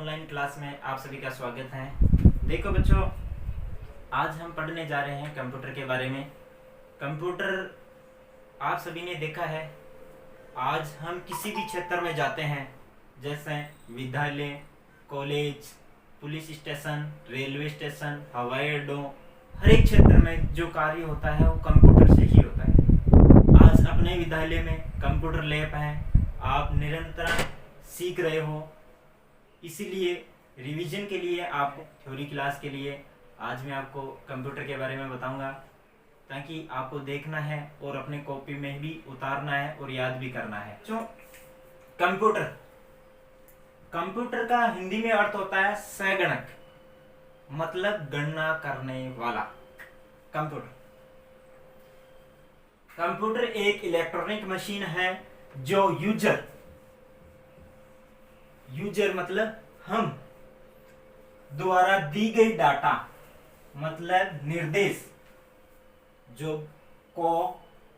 Online class में आप सभी का स्वागत है। देखो बच्चों, आज हम पढ़ने जा रहे हैं कंप्यूटर के बारे में। कंप्यूटर आप सभी ने देखा है, आज हम किसी भी क्षेत्र में जाते हैं, जैसे विद्यालय, college, police station, railway station, हवाई अड्डों, हर एक क्षेत्र में जो कार्य होता है वो कंप्यूटर से ही होता है। आज अपने विद्यालय में कंप्यूटर लैब है, आप निरंतर सीख रहे हो, इसीलिए रिवीजन के लिए, आपको थ्योरी क्लास के लिए आज मैं आपको कंप्यूटर के बारे में बताऊंगा, ताकि आपको देखना है और अपने कॉपी में भी उतारना है और याद भी करना है। जो कंप्यूटर कंप्यूटर का हिंदी में अर्थ होता है संगणक, मतलब गणना करने वाला। कंप्यूटर एक इलेक्ट्रॉनिक मशीन है जो यूजर मतलब हम द्वारा दी गई डाटा, मतलब निर्देश, जो को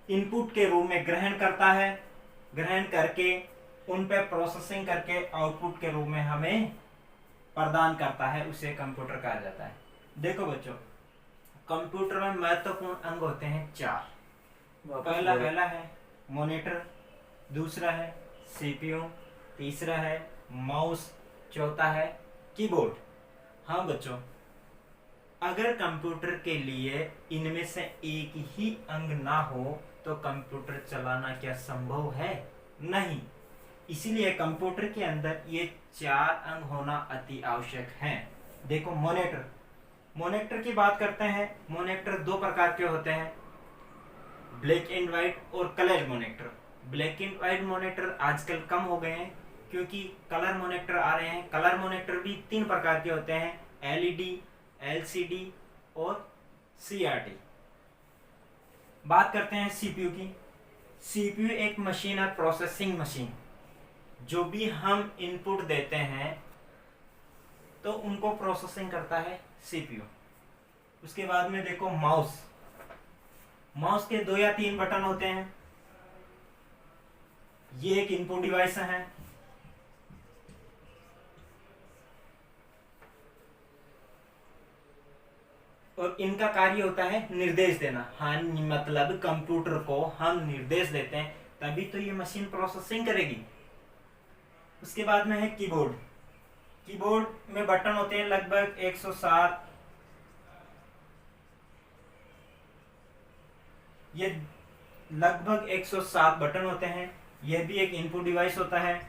इनपुट के रूप में ग्रहण करता है, ग्रहण करके उन पे प्रोसेसिंग करके आउटपुट के रूप में हमें प्रदान करता है, उसे कंप्यूटर कहा जाता है। देखो बच्चों, कंप्यूटर में महत्वपूर्ण अंग होते हैं 4। पहला है मॉनिटर, दूसरा है सीपीयू, तीसरा है माउस, चौथा है कीबोर्ड। हाँ बच्चों, अगर कंप्यूटर के लिए इनमें से एक ही अंग ना हो तो कंप्यूटर चलाना क्या संभव है? नहीं। इसीलिए कंप्यूटर के अंदर ये 4 अंग होना अति आवश्यक है। देखो मॉनिटर की बात करते हैं। मॉनिटर 2 प्रकार के होते हैं, ब्लैक एंड व्हाइट और colour monitor. Black and white monitor आजकल कम हो गए हैं, क्योंकि कलर मॉनिटर आ रहे हैं। कलर मॉनिटर भी 3 प्रकार के होते हैं, एलईडी, एलसीडी और सीआरटी। बात करते हैं सीपीयू की। सीपीयू एक मशीन है, प्रोसेसिंग मशीन। जो भी हम इनपुट देते हैं तो उनको प्रोसेसिंग करता है सीपीयू। उसके बाद में देखो माउस के 2 या 3 बटन होते हैं। ये एक इनपुट डिवाइस है, और इनका कार्य होता है निर्देश देना। हाँ, मतलब कंप्यूटर को हम निर्देश देते हैं तभी तो ये मशीन प्रोसेसिंग करेगी। उसके बाद में है कीबोर्ड में बटन होते हैं लगभग 107। ये लगभग 107 बटन होते हैं। यह भी एक इनपुट डिवाइस होता है।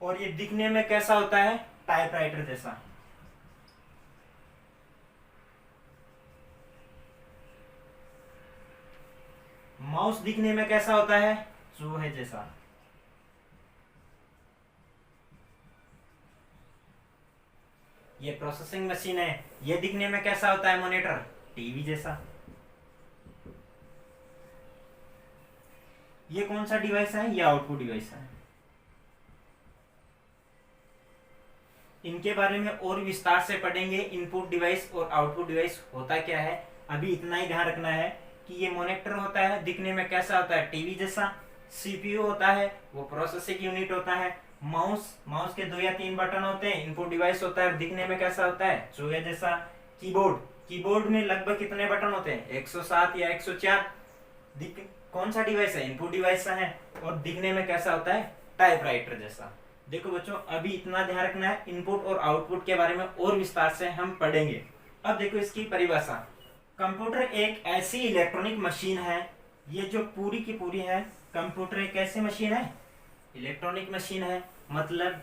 और ये दिखने में कैसा होता है? टाइपराइटर जैसा। माउस दिखने में कैसा होता है? चूहे जैसा। ये प्रोसेसिंग मशीन है। ये दिखने में कैसा होता है? मॉनिटर, टीवी जैसा। ये कौन सा डिवाइस है? ये आउटपुट डिवाइस है। इनके बारे में और विस्तार से पढ़ेंगे। इनपुट डिवाइस और आउटपुट डिवाइस होता क्या है, अभी इतना ही ध्यान रखना है कि ये मॉनिटर होता है, दिखने में कैसा होता है? टीवी जैसा। सीपीयू होता है, वो प्रोसेसिंग यूनिट होता है। माउस के 2 या 3 बटन होते हैं, इनपुट डिवाइस होता है, दिखने में कैसा होता है? चूहे जैसा। कीबोर्ड में लगभग कितने बटन होते हैं? 107 या 104। कौन सा डिवाइस है? इनपुट डिवाइस है, और दिखने में कैसा होता है? टाइपराइटर जैसा। देखो बच्चों, अभी इतना ध्यान रखना है। इनपुट और आउटपुट के बारे में और विस्तार से हम पढ़ेंगे। अब देखो इसकी परिभाषा। कंप्यूटर एक ऐसी इलेक्ट्रॉनिक मशीन है, ये जो पूरी की पूरी है। कंप्यूटर एक ऐसी मशीन है, इलेक्ट्रॉनिक मशीन है, मतलब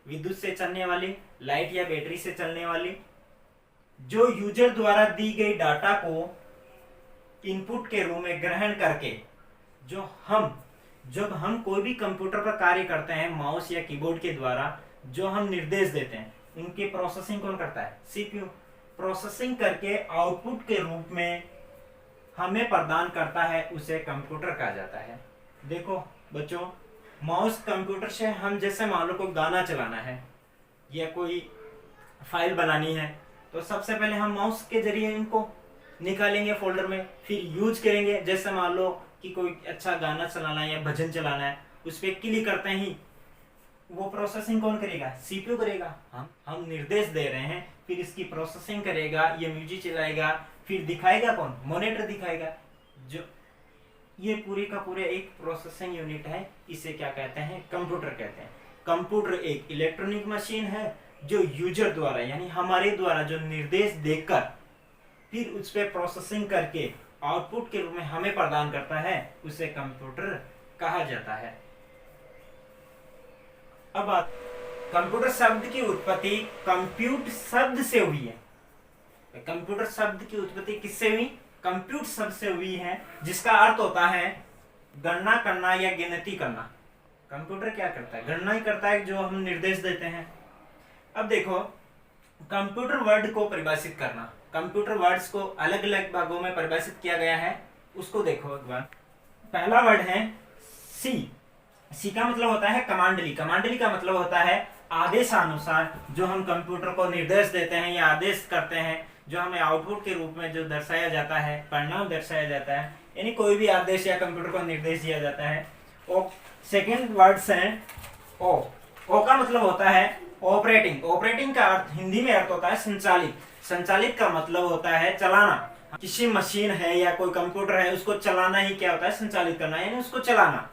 विद्युत से चलने वाली, लाइट या बैटरी से चलने वाली, जो यूजर द्वारा दी गई डाटा को इनपुट के रूप में ग्रहण करके जब हम कोई भी कंप्यूटर पर कार्य करते हैं, माउस या कीबोर्ड के द्वारा जो हम निर्देश देते हैं, उनकी प्रोसेसिंग कौन करता है? सीपीयू। प्रोसेसिंग करके आउटपुट के रूप में हमें प्रदान करता है, उसे कंप्यूटर कहा जाता है। देखो बच्चों, माउस कंप्यूटर से हम जैसे मान लो कोई गाना चलाना है या कोई फाइल बनानी है, तो सबसे पहले हम माउस के जरिए इनको निकालेंगे फोल्डर में, फिर यूज करेंगे। जैसे मान लो कि कोई अच्छा गाना चलाना है या भजन चलाना है, उस पर क्लिक करते ही वो प्रोसेसिंग कौन करेगा? सीपीयू करेगा। हम निर्देश दे रहे हैं, फिर इसकी प्रोसेसिंग करेगा, ये म्यूजिक चलाएगा, फिर दिखाएगा कौन? मॉनिटर दिखाएगा। जो ये पूरे का पूरे एक प्रोसेसिंग यूनिट है, इसे क्या कहते हैं? कंप्यूटर कहते हैं। कंप्यूटर एक इलेक्ट्रॉनिक मशीन है जो यूजर द्वारा यानी हमारे द्वारा जो निर्देश देकर फिर उस पर प्रोसेसिंग करके आउटपुट के रूप में हमें प्रदान करता है, उसे कंप्यूटर कहा जाता है। अब कंप्यूटर शब्द की उत्पत्ति कंप्यूट शब्द से हुई है। कंप्यूटर शब्द की उत्पत्ति किससे हुई? कंप्यूट शब्द से हुई है, जिसका अर्थ होता है गणना करना या गिनती करना। कंप्यूटर क्या करता है? गणना ही करता है, जो हम निर्देश देते हैं। अब देखो, कंप्यूटर वर्ड को परिभाषित करना। कंप्यूटर वर्ड्स को अलग अलग भागों में परिभाषित किया गया है, उसको देखो एक बार। पहला वर्ड है सी। सी का मतलब होता है कमांडली। कमांडली का मतलब होता है आदेशानुसार जो हम कंप्यूटर को निर्देश देते हैं या आदेश करते हैं, जो हमें आउटपुट के रूप में जो दर्शाया जाता है, परिणाम दर्शाया जाता है, यानी कोई भी आदेश या कंप्यूटर को निर्देश दिया जाता है। और सेकेंड वर्ड्स हैं ओ। ओ का मतलब होता है ऑपरेटिंग। ऑपरेटिंग का अर्थ हिंदी में अर्थ होता है संचालित। संचालित का मतलब होता है चलाना। किसी मशीन है या कोई कंप्यूटर है, उसको चलाना ही क्या होता है? संचालित करना, यानी उसको चलाना।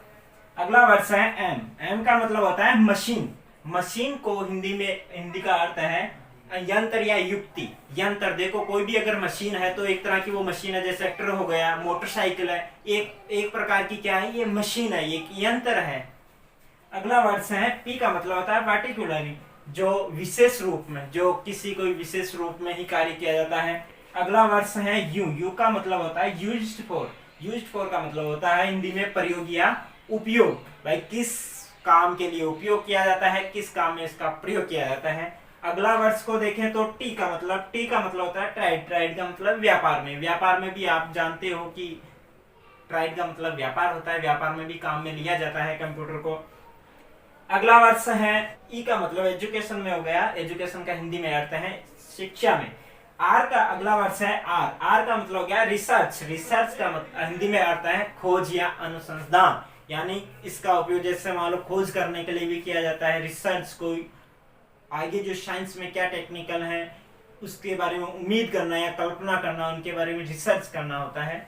अगला वर्ड है एम। एम का मतलब होता है मशीन। मशीन को हिंदी का अर्थ है यंत्र या युक्ति। यंत्र, देखो कोई भी अगर मशीन है तो एक तरह की वो मशीन है, जैसे ट्रैक्टर हो गया, मोटरसाइकिल है, एक प्रकार की क्या है? ये मशीन है, एक यंत्र है। अगला वर्ड है पी का मतलब होता है पार्टिकुलरली, जो विशेष रूप में, जो किसी कोई विशेष रूप में ही कार्य किया जाता है। अगला वर्ड है यू। यू का मतलब होता है यूज्ड फॉर। यूज्ड फॉर का मतलब होता है हिंदी में प्रयोग या उपयोग। भाई किस काम के लिए उपयोग किया जाता है, किस काम में इसका प्रयोग किया जाता है। अगला वर्ड को देखें तो टी का मतलब होता है ट्रेड। ट्रेड का मतलब व्यापार में। व्यापार में भी आप जानते हो कि ट्रेड का मतलब व्यापार होता है, व्यापार में भी काम में लिया जाता है कंप्यूटर को। अगला वर्ड है ई का मतलब एजुकेशन में हो गया। एजुकेशन का हिंदी में अर्थ है शिक्षा में। आर का अगला वर्ड है आर। आर का मतलब हो गया रिसर्च। रिसर्च का हिंदी में अर्थ है खोज या अनुसंधान, यानी इसका उपयोग जैसे मान लो खोज करने के लिए भी किया जाता है। रिसर्च को आगे जो साइंस में क्या टेक्निकल है उसके बारे में उम्मीद करना या कल्पना करना, उनके बारे में रिसर्च करना होता है।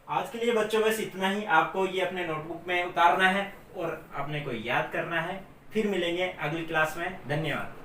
आज के लिए बच्चों बस इतना ही। आपको ये अपने नोटबुक में उतारना है और अपने को याद करना है। फिर मिलेंगे अगली क्लास में। धन्यवाद।